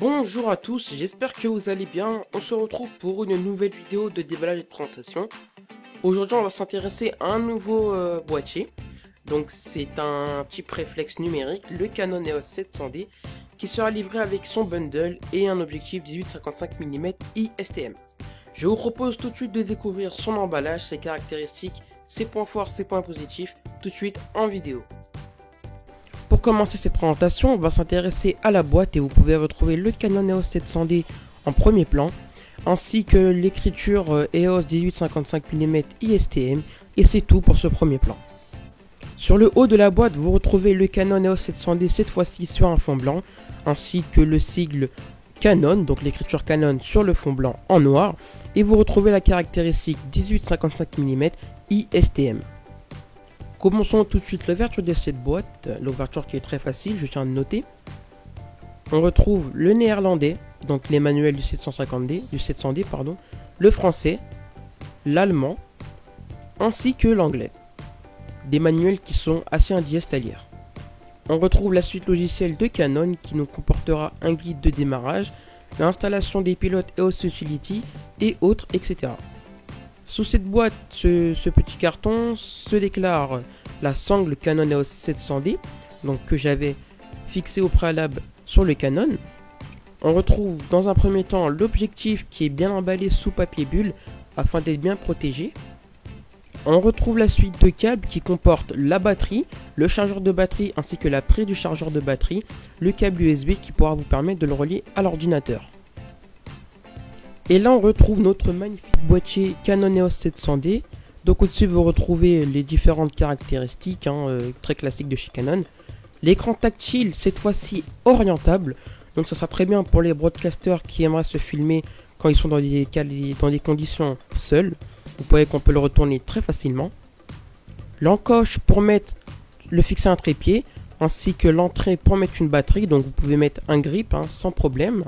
Bonjour à tous, j'espère que vous allez bien. On se retrouve pour une nouvelle vidéo de déballage et de présentation. Aujourd'hui, on va s'intéresser à un nouveau boîtier. Donc, c'est un chip réflexe numérique, le Canon EOS 700D, qui sera livré avec son bundle et un objectif 18-55 mm ISTM. Je vous propose tout de suite de découvrir son emballage, ses caractéristiques, ses points forts, ses points positifs, tout de suite en vidéo. Pour commencer cette présentation, on va s'intéresser à la boîte et vous pouvez retrouver le Canon EOS 700D en premier plan, ainsi que l'écriture EOS 18-55 mm ISTM, et c'est tout pour ce premier plan. Sur le haut de la boîte, vous retrouvez le Canon EOS 700D cette fois-ci sur un fond blanc, ainsi que le sigle Canon, donc l'écriture Canon sur le fond blanc en noir, et vous retrouvez la caractéristique 18-55 mm ISTM. Commençons tout de suite l'ouverture de cette boîte, l'ouverture qui est très facile, je tiens à noter. On retrouve le néerlandais, donc les manuels du 700D, le français, l'allemand, ainsi que l'anglais. Des manuels qui sont assez indigeste à lire. On retrouve la suite logicielle de Canon qui nous comportera un guide de démarrage, l'installation des pilotes EOS Utility et autres, etc. Sous cette boîte, ce petit carton se déclare la sangle Canon EOS 700D, donc que j'avais fixé au préalable sur le Canon. On retrouve dans un premier temps l'objectif qui est bien emballé sous papier bulle afin d'être bien protégé. On retrouve la suite de câbles qui comporte la batterie, le chargeur de batterie ainsi que la prise du chargeur de batterie, le câble USB qui pourra vous permettre de le relier à l'ordinateur. Et là on retrouve notre magnifique boîtier Canon EOS 700D. Donc au-dessus vous retrouvez les différentes caractéristiques très classiques de chez Canon. L'écran tactile cette fois-ci orientable. Donc ça sera très bien pour les broadcasters qui aimeraient se filmer quand ils sont dans des conditions seules. Vous voyez qu'on peut le retourner très facilement. L'encoche pour mettre le fixer un trépied, ainsi que l'entrée pour mettre une batterie. Donc vous pouvez mettre un grip sans problème.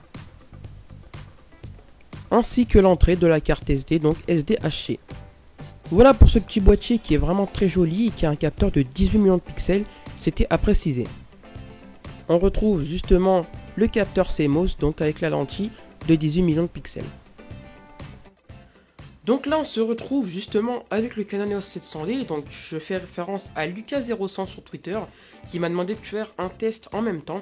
Ainsi que l'entrée de la carte SD, donc SDHC. Voilà pour ce petit boîtier qui est vraiment très joli et qui a un capteur de 18 millions de pixels, c'était à préciser. On retrouve justement le capteur CMOS, donc avec la lentille de 18 millions de pixels. Donc là on se retrouve justement avec le Canon EOS 700D, donc je fais référence à Lucas0100 sur Twitter qui m'a demandé de faire un test en même temps.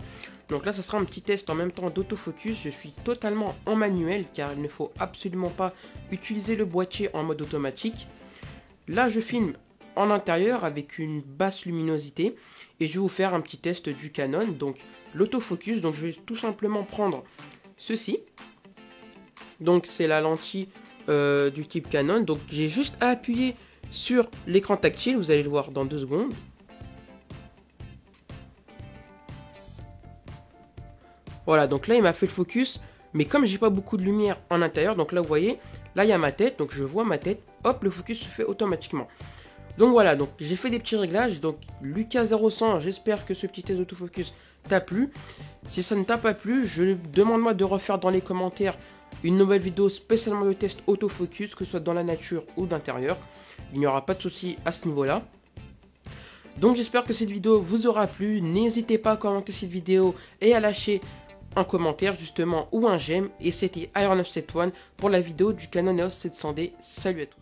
Donc là ça sera un petit test en même temps d'autofocus, je suis totalement en manuel car il ne faut absolument pas utiliser le boîtier en mode automatique. Là je filme en intérieur avec une basse luminosité et je vais vous faire un petit test du Canon, donc l'autofocus. Donc je vais tout simplement prendre ceci, donc c'est la lentille du type Canon, donc j'ai juste à appuyer sur l'écran tactile, vous allez le voir dans 2 secondes. Voilà, donc là il m'a fait le focus, mais comme j'ai pas beaucoup de lumière en intérieur, donc là vous voyez, là il y a ma tête, donc je vois ma tête, hop, le focus se fait automatiquement. Donc voilà, donc j'ai fait des petits réglages, donc Lucas0100, j'espère que ce petit test d'autofocus t'a plu. Si ça ne t'a pas plu, demande-moi de refaire dans les commentaires une nouvelle vidéo spécialement de test autofocus, que ce soit dans la nature ou d'intérieur. Il n'y aura pas de souci à ce niveau-là. Donc j'espère que cette vidéo vous aura plu. N'hésitez pas à commenter cette vidéo et à lâcher un commentaire justement ou un j'aime. Et c'était Iron971 pour la vidéo du Canon EOS 700D. Salut à tous.